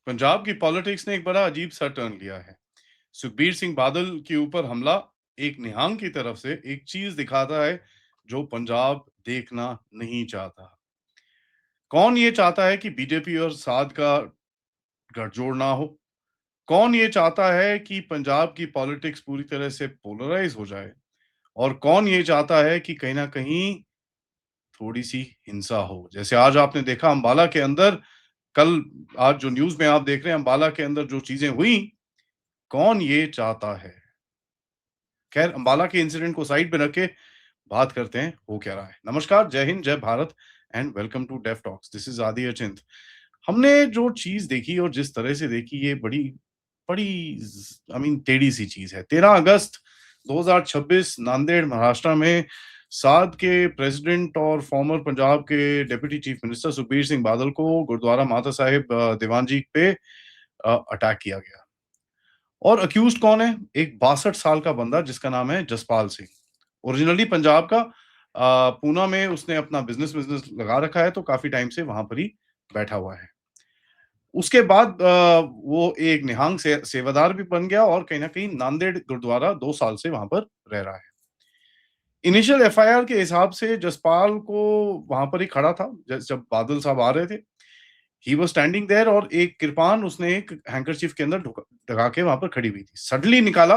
पंजाब की पॉलिटिक्स ने एक बड़ा अजीब सा टर्न लिया है। सुखबीर सिंह बादल के ऊपर हमला एक निहंग की तरफ से एक चीज दिखाता है जो पंजाब देखना नहीं चाहता। कौन ये चाहता है कि बीजेपी और साध का गठजोड़ ना हो? कौन ये चाहता है कि पंजाब की पॉलिटिक्स पूरी तरह से पोलराइज हो जाए? और कौन ये चाहता है कि कहीं ना कहीं थोड़ी सी हिंसा हो? जैसे आज आपने देखा अंबाला के अंदर, कल, आज जो न्यूज में आप देख रहे हैं अंबाला के अंदर जो चीजें हुई, कौन ये चाहता है? खैर, अंबाला के इंसिडेंट को साइड पे रख के बात करते हैं हो क्या रहा है। नमस्कार, जय हिंद, जय Bharat and welcome to Def Talks. This is Aadi Achint. हमने जो चीज देखी और जिस तरह से देखी, ये बड़ी बड़ी टेढ़ी सी चीज है। 13 अगस्त 2026 नांदेड़, महाराष्ट्र में साध के प्रेसिडेंट और फॉर्मर पंजाब के deputy chief minister Sukhbir Singh बादल को गुरुद्वारा माता साहिब दीवानजी पे अटैक किया गया। और अक्यूज्ड कौन है? एक 62 साल का बंदा जिसका नाम है जसपाल सिंह। ओरिजिनली पंजाब का, पूना में उसने अपना बिजनेस बिजनेस लगा रखा है, तो काफी टाइम से वहां पर ही बैठा हुआ है। उसके बाद वो एक निहंग सेवादार भी बन गया और कहीं ना कहीं नांदेड़ गुरुद्वारा 2 साल से वहां पर रह रहा है। इनिशियल एफआईआर के हिसाब से जसपाल को वहां पर ही खड़ा था जब बादल साहब आ रहे थे। ही वाज स्टैंडिंग देयर और एक कृपान उसने एक हैंकरचीफ के अंदर ढका के वहां पर खड़ी हुई थी। सडनली निकाला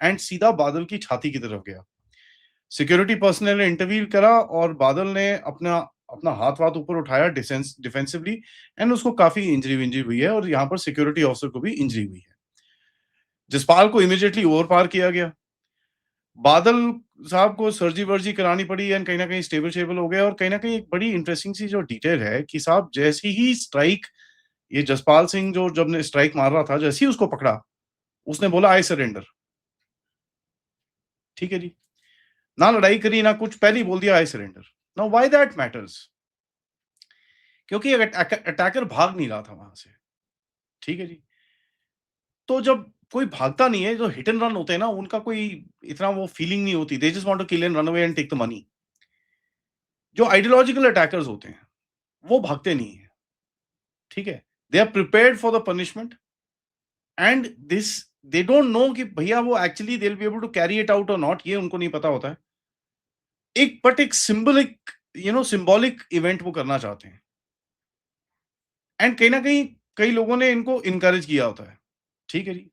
एंड सीधा बादल की छाती की तरफ गया। सिक्योरिटी पर्सनल ने इंटरव्यू करा और बादल ने अपना अपना हाथ वाथ ऊपर उठाया डिफेंसिवली, एंड उसको काफी इंजरी विंजरी हुई है और यहाँ पर सिक्योरिटी ऑफिसर को भी इंजरी हुई है। जसपाल को इमीडिएटली ओवर पार किया गया। बादल साहब को सर्जी वर्जी करानी पड़ी एंड कहीं ना कहीं स्टेबल स्टेबल हो गए। और कहीं ना कहीं एक बड़ी इंटरेस्टिंग सी जो डिटेल है कि साहब जैसे ही स्ट्राइक, ये जसपाल सिंह जो जब ने स्ट्राइक मार रहा था, जैसे ही उसको पकड़ा, उसने बोला आई सरेंडर। ठीक है जी, ना लड़ाई करी ना कुछ, पहले ही बोल दिया I surrender. Now why that matters? क्योंकि अटैकर भाग नहीं रहा था वहां से। ठीक है जी, तो जब कोई भागता नहीं है, जो हिट एंड रन होते हैं ना, उनका कोई इतना वो फीलिंग नहीं होती। They just want to kill and run away and take the money. जो आइडियोलॉजिकल अटैकर्स होते हैं वो भागते नहीं है। ठीक है, they are prepared for the punishment and this, they don't know कि भैया वो actually they will be able to carry it out or not, ये उनको नहीं पता होता है। एक सिंबलिक, सिंबॉलिक इवेंट वो करना चाहते हैं एंड कहीं ना कहीं कई लोगों ने इनको इनकरेज किया होता है। ठीक है जी,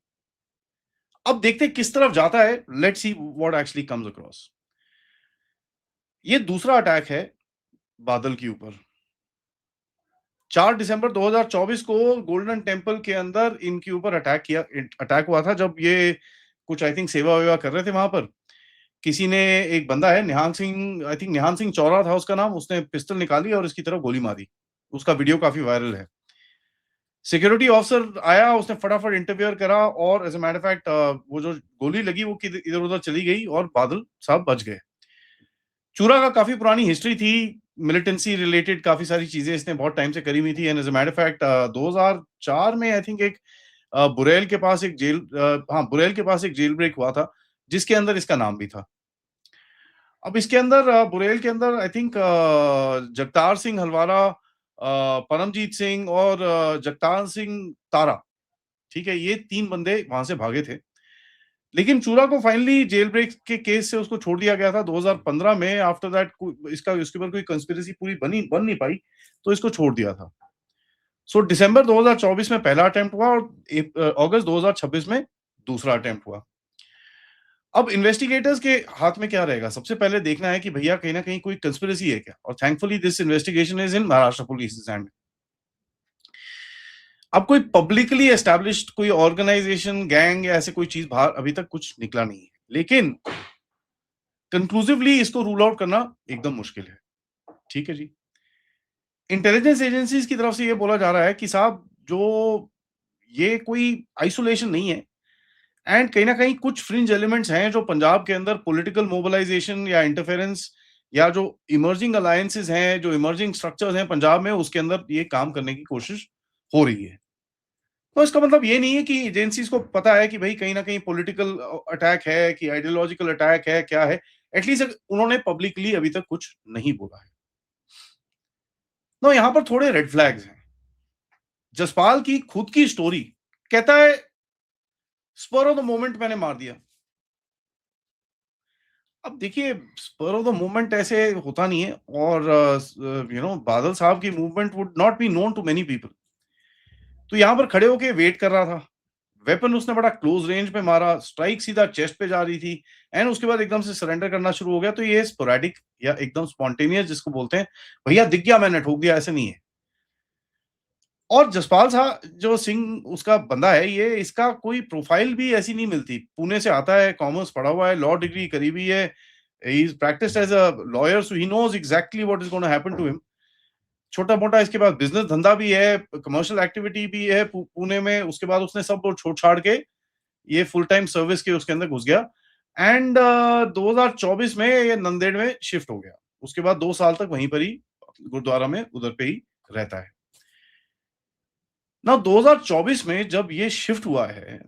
अब देखते हैं किस तरफ जाता है। Let's see what actually comes across. ये दूसरा अटैक है बादल के ऊपर। 4 दिसंबर 2024 को गोल्डन टेम्पल के अंदर इनके ऊपर अटैक हुआ था, जब ये कुछ आई थिंक सेवा वेवा कर रहे थे वहां पर। किसी ने, एक बंदा है निहांग सिंह, आई थिंक निहांग सिंह चौरा था उसका नाम, उसने पिस्टल निकाली और इसकी तरफ गोली मारी। उसका वीडियो काफी वायरल है। सिक्योरिटी ऑफिसर आया, उसने फटाफट इंटरफेयर करा और एज ए मैटर फैक्ट वो जो गोली लगी वो इधर उधर चली गई और बादल साहब बच गए। चूरा का काफी पुरानी हिस्ट्री थी, मिलिटेंसी रिलेटेड काफी सारी चीजें इसने बहुत टाइम से करी हुई थी। And as a matter fact 2004 में आई थिंक एक बुरेल के पास एक जेल, हाँ, बुरेल के पास एक जेल ब्रेक हुआ था जिसके अंदर इसका नाम भी था। अब इसके अंदर बुरेल के अंदर आई थिंक जगतार सिंह हलवारा, परमजीत सिंह और जगतार सिंह तारा, ठीक है, ये 3 बंदे वहां से भागे थे। लेकिन चूरा को फाइनली जेल ब्रेक के केस से उसको छोड़ दिया गया था 2015 में। आफ्टर दैट इसका इसके ऊपर कोई कंस्पिरेसी पूरी बन नहीं पाई, तो इसको छोड़ दिया था। सो दिसंबर 2024 में पहला अटेम्प्ट हुआ और अगस्त 2026 में दूसरा अटेम्प्ट हुआ। अब इन्वेस्टिगेटर्स के हाथ में क्या रहेगा? सबसे पहले देखना है कि भैया कहीं ना कहीं कोई कंस्पिरेसी है क्या, और thankfully this investigation is in Maharashtra police hand. अब कोई पब्लिकली एस्टैब्लिश्ड कोई ऑर्गेनाइजेशन, गैंग या ऐसे कोई चीज बाहर अभी तक कुछ निकला नहीं है, लेकिन कंक्लूसिवली इसको रूल आउट करना एकदम मुश्किल है। ठीक है जी, इंटेलिजेंस एजेंसीज की तरफ से ये बोला जा रहा है कि साहब जो ये कोई आइसोलेशन नहीं है, एंड कहीं ना कहीं कुछ फ्रिंज एलिमेंट्स हैं जो पंजाब के अंदर पॉलिटिकल मोबिलाइजेशन या इंटरफेरेंस या जो इमर्जिंग अलायंसेस हैं, जो इमर्जिंग स्ट्रक्चर्स हैं पंजाब में, उसके अंदर ये काम करने की कोशिश हो रही है। तो इसका मतलब ये नहीं है कि एजेंसीज को पता है कि भाई कहीं ना कहीं पॉलिटिकल अटैक है कि आइडियोलॉजिकल अटैक है, क्या है। एटलीस्ट उन्होंने पब्लिकली अभी तक कुछ नहीं बोला है। तो यहाँ पर थोड़े रेड फ्लैग्स हैं। जसपाल की खुद की स्टोरी, कहता है स्पर ऑफ द मोमेंट मैंने मार दिया। अब देखिए स्पर ऑफ द मोमेंट ऐसे होता नहीं है और बादल साहब की movement would not be known to many people. तो यहां पर खड़े होके वेट कर रहा था। वेपन उसने बड़ा क्लोज रेंज पे मारा, स्ट्राइक सीधा चेस्ट पे जा रही थी एंड उसके बाद एकदम से सरेंडर करना शुरू हो गया। तो ये स्पोरेडिक या एकदम स्पॉन्टेनियस जिसको बोलते हैं, भैया दिख गया मैंने ठोक दिया, ऐसे नहीं है। और जसपाल साहब जो सिंह उसका बंदा है, ये इसका कोई प्रोफाइल भी ऐसी नहीं मिलती। पुणे से आता है, कॉमर्स पढ़ा हुआ है, लॉ डिग्री करी हुई है, he is practised as a lawyer, so he knows exactly what is gonna happen to him. छोटा-मोटा इसके पास बिज़नेस धंधा भी है, कमर्शियल एक्टिविटी भी है पुणे में। उसके बाद उसने सब वो छोड़-छाड़ के ये फुल टाइम सर्विस के उसके अंदर घुस गया एंड 2024 में ये नंदेड़ में शिफ्ट हो गया। उसके बाद 2 साल तक वहीं पर ही गुरुद्वारा में उधर पे ही रहता है। ना 2024 में जब ये शिफ्ट हुआ है,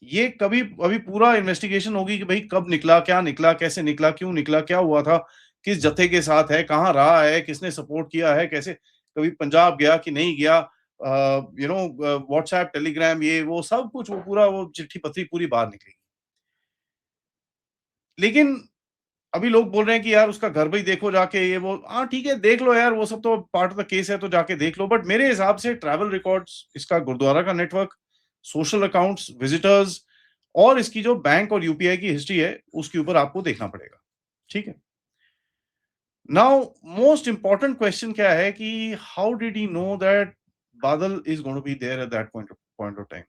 ये कभी अभी पूरा इन्वेस्टिगेशन होगी कि भाई कब निकला, क्या निकला, कैसे निकला, क्यों निकला, क्या हुआ था, किस जत्थे के साथ है, कहाँ रहा है, किसने सपोर्ट किया है, कैसे कभी पंजाब गया कि नहीं गया, व्हाट्सएप, टेलीग्राम, ये वो सब कुछ वो पूरा वो चिट्ठी-पत्री पूरी बाहर निकलेगी। लेकिन अभी लोग बोल रहे हैं कि यार उसका घर भी देखो जाके, ये वो। हाँ, ठीक है, देख लो यार, वो सब तो पार्ट ऑफ द केस है, तो जाके देख लो। बट मेरे हिसाब से ट्रैवल रिकॉर्ड्स, इसका गुरुद्वारा का नेटवर्क, सोशल अकाउंट्स, विजिटर्स और इसकी जो बैंक और यूपीआई की हिस्ट्री है, उसके ऊपर आपको देखना पड़ेगा। ठीक है? नाउ मोस्ट इंपोर्टेंट क्वेश्चन क्या है कि how did he know that Badal is going to be there at that point of time?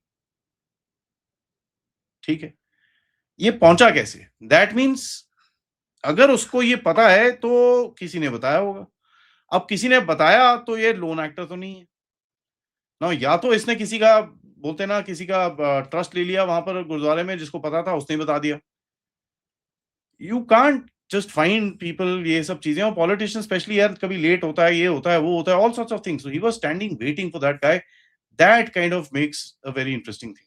ठीक है? ये पहुंचा कैसे? दैट मीन्स अगर उसको ये पता है तो किसी ने बताया होगा। अब किसी ने बताया तो ये लोन एक्टर तो नहीं है ना, या तो इसने किसी का, बोलते ना, किसी का ट्रस्ट ले लिया वहां पर गुरुद्वारे में, जिसको पता था उसने ही बता दिया। You can't just find people, ये सब चीजें। और पॉलिटिशियन स्पेशली यार, कभी लेट होता है, ये होता है, वो होता है, all sorts of things. So he was standing waiting for that guy. That kind of makes a very interesting thing.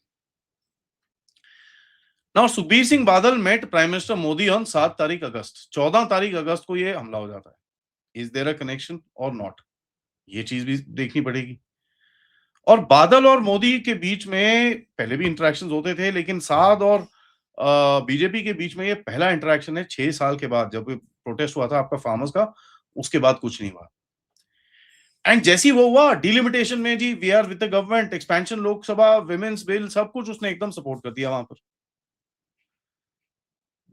Now Sukhbir Singh Badal met prime minister Modi on 7 तारीख अगस्त। 14 तारीख अगस्त को ये हमला हो जाता है। इज देयर अ कनेक्शन और नॉट? ये चीज भी देखनी पड़ेगी। और बादल और मोदी के बीच में पहले भी इंटरेक्शंस होते थे, लेकिन साध और बीजेपी के बीच में ये पहला इंटरेक्शन है 6 साल के बाद, जब प्रोटेस्ट हुआ था आपका फार्मर्स का, उसके बाद कुछ नहीं हुआ। एंड जैसी वो हुआ डिलिमिटेशन में, जी we are with the government, expansion, Lok Sabha, women's bill, सब कुछ उसने एकदम सपोर्ट कर दिया वहां पर।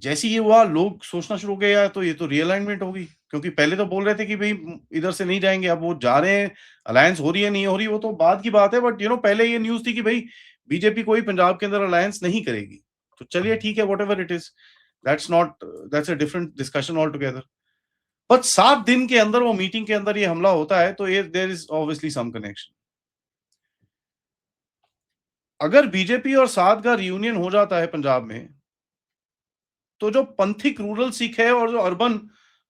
जैसे ही ये हुआ, लोग सोचना शुरू हो गए, यार तो ये तो रीअलाइनमेंट होगी, क्योंकि पहले तो बोल रहे थे कि भाई इधर से नहीं जाएंगे, अब वो जा रहे हैं। अलायंस हो रही है, नहीं हो रही, वो तो बाद की बात है। बट पहले ये न्यूज थी कि भाई बीजेपी कोई पंजाब के अंदर अलायंस नहीं करेगी। तो चलिए ठीक है, what ever it is, that's not, that's a different discussion all together. But 7 दिन के अंदर, वो मीटिंग के अंदर ये हमला होता है, तो ये there is obviously some connection. अगर बीजेपी और साथ का रियूनियन हो जाता है पंजाब में, तो जो पंथिक रूरल सिख है और जो अर्बन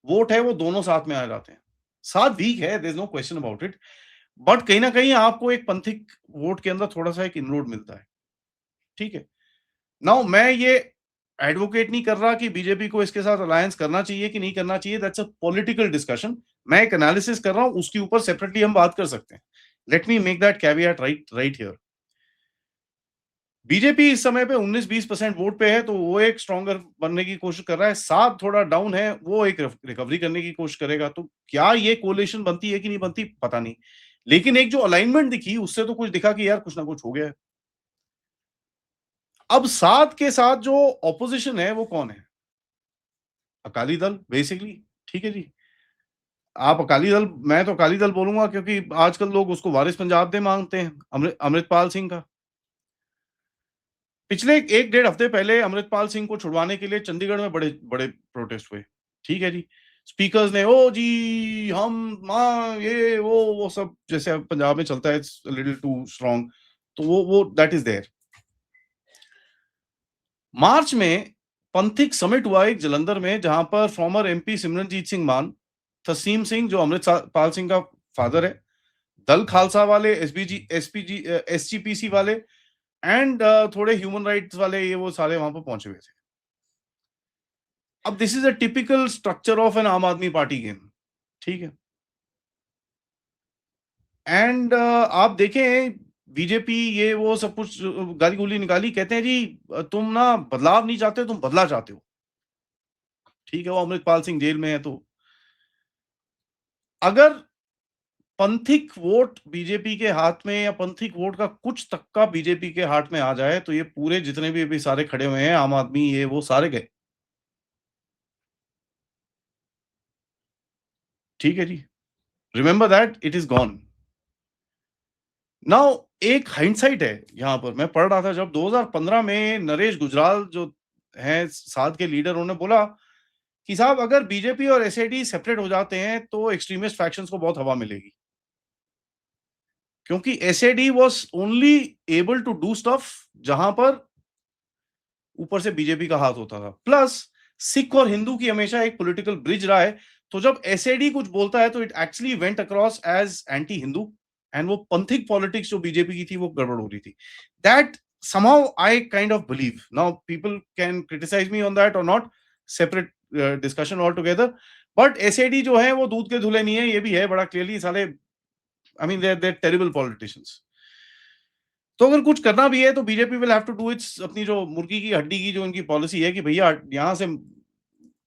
वोट है, वो दोनों साथ में आ जाते हैं। साथ वीक है, there is no question about it. But कहीं ना कहीं आपको एक पंथिक वोट के अंदर थोड़ा सा एक इनरोड मिलता है। ठीक है? नाउ मैं ये एडवोकेट नहीं कर रहा कि बीजेपी को इसके साथ अलायंस करना चाहिए कि नहीं करना चाहिए, दैट्स अ पॉलिटिकल डिस्कशन। मैं एक एनालिसिस कर रहा हूं, उसके ऊपर सेपरेटली हम बात कर सकते हैं। Let me make that caveat right right here. BJP इस समय पे 19-20% वोट पे है, तो वो एक स्ट्रॉन्गर बनने की कोशिश कर रहा है। साथ थोड़ा डाउन है, वो एक रिकवरी करने की कोशिश करेगा। तो क्या ये कोलिशन बनती है कि नहीं बनती, पता नहीं। लेकिन एक जो अलाइनमेंट दिखी, उससे तो कुछ दिखा कि यार कुछ ना कुछ हो गया है। अब साथ के साथ जो ऑपोजिशन है, वो कौन है? अकाली दल बेसिकली। ठीक है जी। आप अकाली दल, मैं तो अकाली दल बोलूंगा, क्योंकि आजकल लोग उसको वारिस पंजाब दे मांगते हैं, अमृतपाल सिंह का। पिछले 1 डेढ़ हफ्ते पहले अमृतपाल सिंह को छुड़वाने के लिए चंडीगढ़ में बड़े बड़े प्रोटेस्ट हुए। ठीक है जी। स्पीकर्स ने, ओ जी हम माँ, ये वो सब जैसे अब पंजाब में चलता है, इट्स लिटिल टू स्ट्रांग। तो वो दैट इज देयर। मार्च में पंथिक समिट हुआ एक जलंधर में, जहां पर फॉर्मर एमपी सिमरनजीत सिंह मान, तसीम सिंह जो अमृतपाल सिंह का फादर है, दल खालसा वाले, एसजीपीसी वाले एंड थोड़े ह्यूमन राइट्स वाले, ये वो सारे वहां पर पहुंचे हुए थे। अब this is a typical structure of an Aam Aadmi party game. ठीक है? एंड आप देखें, बीजेपी ये वो सब कुछ गाली-गुली निकाली, कहते हैं जी तुम ना बदलाव नहीं चाहते, तुम बदला चाहते हो। ठीक है, वो अमृतपाल सिंह जेल में है तो। अगर पंथिक वोट बीजेपी के हाथ में या पंथिक वोट का कुछ तक्का बीजेपी के हाथ में आ जाए, तो ये पूरे जितने भी अभी सारे खड़े हुए हैं, आम आदमी ये वो सारे गए। ठीक है जी। Remember that it is gone. Now एक हाइंडसाइट है यहाँ पर। मैं पढ़ रहा था जब 2015 में नरेश गुजराल जो हैं साथ के लीडर, उन्होंने बोला कि साहब अगर बीजेपी और एसआईटी सेपरेट हो जाते हैं तो एक्सट्रीमिस्ट फैक्शंस को बहुत हवा मिलेगी। क्योंकि SIT was only able to do stuff जहां पर ऊपर से बीजेपी का हाथ होता था। प्लस सिख और हिंदू की हमेशा एक पॉलिटिकल ब्रिज रहा है। तो जब एसआईडी कुछ बोलता है तो it actually went across as anti Hindu, and वो पंथिक पॉलिटिक्स जो बीजेपी की थी वो गड़बड़ हो रही थी। That somehow I kind of believe. Now people can criticize me on that or not, separate discussion altogether. But SAD जो है वो दूध के धुले नहीं है, ये भी है बड़ा क्लियरली। साले I mean they're terrible politicians. तो अगर कुछ करना भी है तो BJP will have to do its अपनी जो मुर्गी की हड्डी की जो इनकी पॉलिसी है कि भैया यहाँ से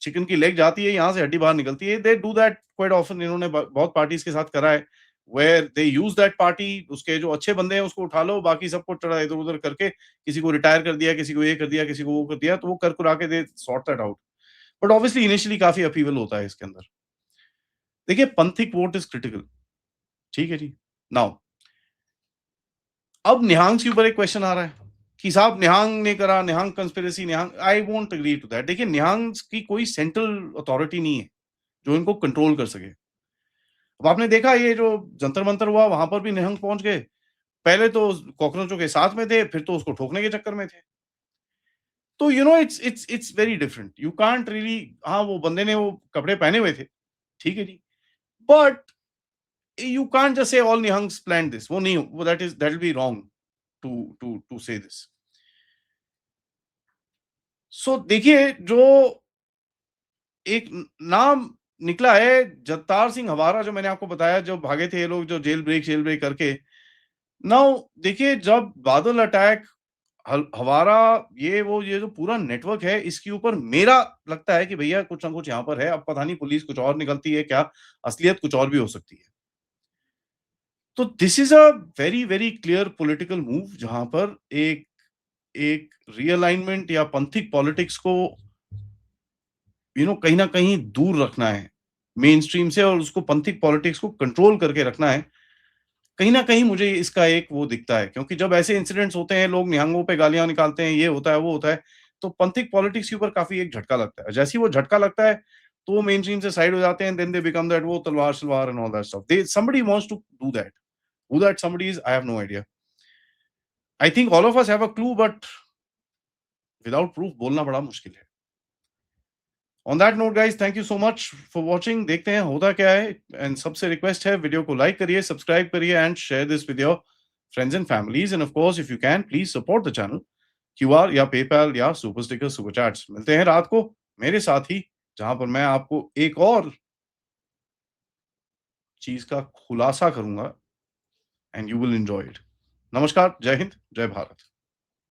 चिकन की लेग जाती है, यहाँ से हड्डी बाहर निकलती है। They do that quite often. इन्होंने बहुत पार्टीज के साथ करा है, where they use that party. उसके जो अच्छे बंदे हैं उसको उठा लो, बाकी सबको चढ़ा इधर उधर करके किसी को रिटायर कर दिया, किसी को ये कर दिया, किसी को वो कर दिया, तो वो कर कुरा के they sort that out. But obviously initially काफी अपीवल होता है इसके अंदर। देखिए पंथिक वोट इज क्रिटिकल। ठीक है जी। नाउ अब निहंग के ऊपर एक क्वेश्चन आ रहा है कि साहब निहंग ने करा, Nihang conspiracy, Nihang. I won't agree to that. देखिए निहंग की कोई सेंट्रल अथॉरिटी नहीं है जो इनको कंट्रोल कर सके। अब आपने देखा ये जो जंतर मंतर हुआ वहां पर भी निहंग पहुंच गए। पहले तो कॉकरोचों के साथ में थे, फिर तो उसको ठोकने के चक्कर में थे। तो it's very different. You can't really. हाँ वो बंदे ने वो कपड़े पहने हुए थे, ठीक है जी, but you can't just say all Nihangs plan this. वो नहीं, वो that will be wrong to to say this. So देखिए जो एक नाम निकला है जगतार सिंह हवारा, जो मैंने आपको बताया, जो भागे थे ये लोग, जो जेल ब्रेक करके। नाउ देखिए जब बादल अटैक, हवारा, ये जो पूरा नेटवर्क है, इसके ऊपर मेरा लगता है कि भैया कुछ ना कुछ यहाँ पर है। अब पता नहीं पुलिस कुछ और निकलती है क्या, असलियत कुछ और भी हो सकती है। तो this is a very very clear political move जहां पर एक एक रीअलाइनमेंट या पंथिक पॉलिटिक्स को कहीं ना कहीं दूर रखना है मेन स्ट्रीम से, और उसको पंथिक पॉलिटिक्स को कंट्रोल करके रखना है। कहीं ना कहीं मुझे इसका एक वो दिखता है, क्योंकि जब ऐसे इंसिडेंट्स होते हैं, लोग निहंगों पे गालियां निकालते हैं, ये होता है वो होता है, तो पंथिक पॉलिटिक्स के ऊपर काफी एक झटका लगता है। जैसे ही वो झटका लगता है तो वो मेन स्ट्रीम से साइड हो जाते हैं, देन दे बिकम दैट वो talwar salwar and all that stuff. They somebody wants to do that. Who that somebody is I have no idea. I think all of us have a clue, but without proof बोलना बड़ा मुश्किल है। On that note guys, thank you so much for watching. देखते हैं होता क्या है। And सबसे रिक्वेस्ट है, वीडियो को लाइक करिए, सब्सक्राइब करिए and share this with your friends and families. End of course if you can please support the channel, QR या पेपैल या सुपर स्टिकर सुपर चैट्स। मिलते हैं रात को मेरे साथ ही, जहां पर मैं आपको एक और चीज का खुलासा करूंगा and you will enjoy it. नमस्कार, जय हिंद, जय भारत।